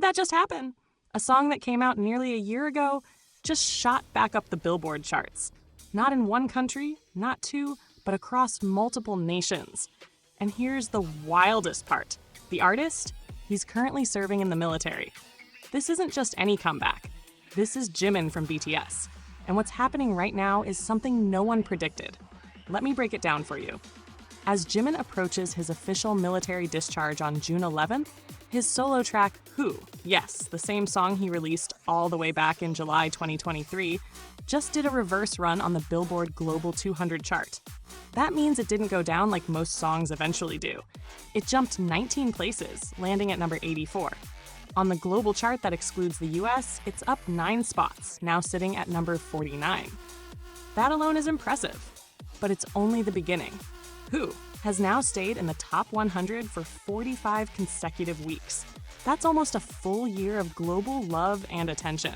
that just happen? A song that came out nearly a year ago just shot back up the Billboard charts. Not in one country, not two, but across multiple nations. And here's the wildest part. The artist? He's currently serving in the military. This isn't just any comeback. This is Jimin from BTS. And what's happening right now is something no one predicted. Let me break it down for you. As Jimin approaches his official military discharge on June 11th, his solo track, Who, yes, the same song he released all the way back in July 2023, just did a reverse run on the Billboard Global 200 chart. That means it didn't go down like most songs eventually do. It jumped 19 places, landing at number 84. On the global chart that excludes the US, it's up 9 spots, now sitting at number 49. That alone is impressive, but it's only the beginning. Who has now stayed in the top 100 for 45 consecutive weeks. That's almost a full year of global love and attention.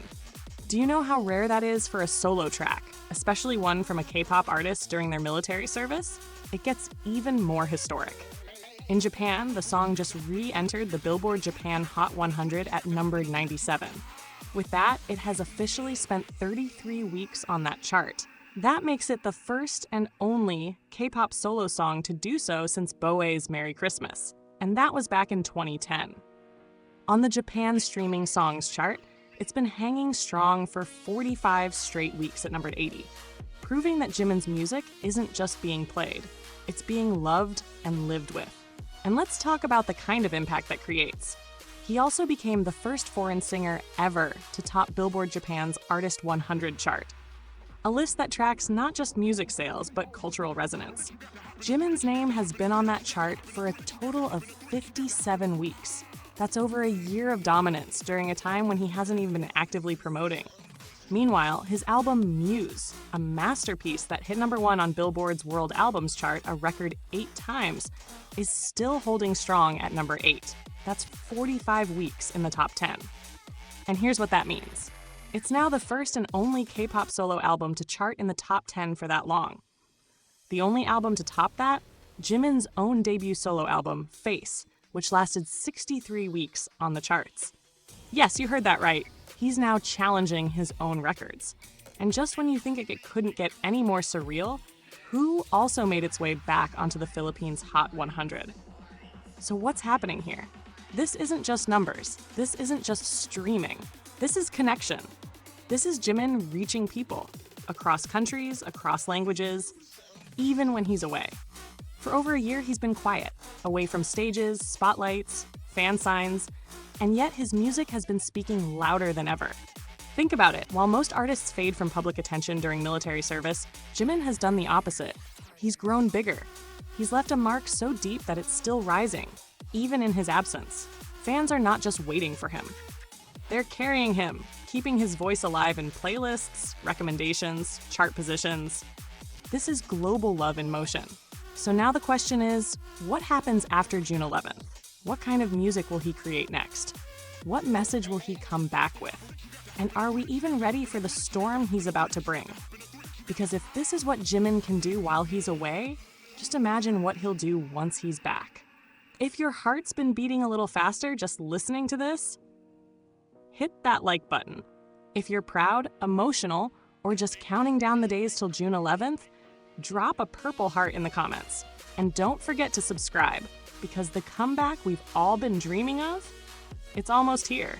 Do you know how rare that is for a solo track, especially one from a K-pop artist during their military service? It gets even more historic. In Japan, the song just re-entered the Billboard Japan Hot 100 at number 97. With that, it has officially spent 33 weeks on that chart. That makes it the first and only K-pop solo song to do so since Boe's Merry Christmas, and that was back in 2010. On the Japan Streaming Songs chart, it's been hanging strong for 45 straight weeks at number 80, proving that Jimin's music isn't just being played, it's being loved and lived with. And let's talk about the kind of impact that creates. He also became the first foreign singer ever to top Billboard Japan's Artist 100 chart, a list that tracks not just music sales, but cultural resonance. Jimin's name has been on that chart for a total of 57 weeks. That's over a year of dominance during a time when he hasn't even been actively promoting. Meanwhile, his album Muse, a masterpiece that hit number 1 on Billboard's World Albums chart a record 8 times, is still holding strong at number 8. That's 45 weeks in the top 10. And here's what that means. It's now the first and only K-pop solo album to chart in the top 10 for that long. The only album to top that? Jimin's own debut solo album, Face, which lasted 63 weeks on the charts. Yes, you heard that right. He's now challenging his own records. And just when you think it couldn't get any more surreal, Who also made its way back onto the Philippines Hot 100. So what's happening here? This isn't just numbers. This isn't just streaming. This is connection. This is Jimin reaching people across countries, across languages, even when he's away. For over a year, he's been quiet, away from stages, spotlights, fan signs, and yet his music has been speaking louder than ever. Think about it. While most artists fade from public attention during military service, Jimin has done the opposite. He's grown bigger. He's left a mark so deep that it's still rising, even in his absence. Fans are not just waiting for him. They're carrying him, keeping his voice alive in playlists, recommendations, chart positions. This is global love in motion. So now the question is, what happens after June 11th? What kind of music will he create next? What message will he come back with? And are we even ready for the storm he's about to bring? Because if this is what Jimin can do while he's away, just imagine what he'll do once he's back. If your heart's been beating a little faster just listening to this, hit that like button. If you're proud, emotional, or just counting down the days till June 11th, drop a purple heart in the comments. And don't forget to subscribe, because the comeback we've all been dreaming of, it's almost here.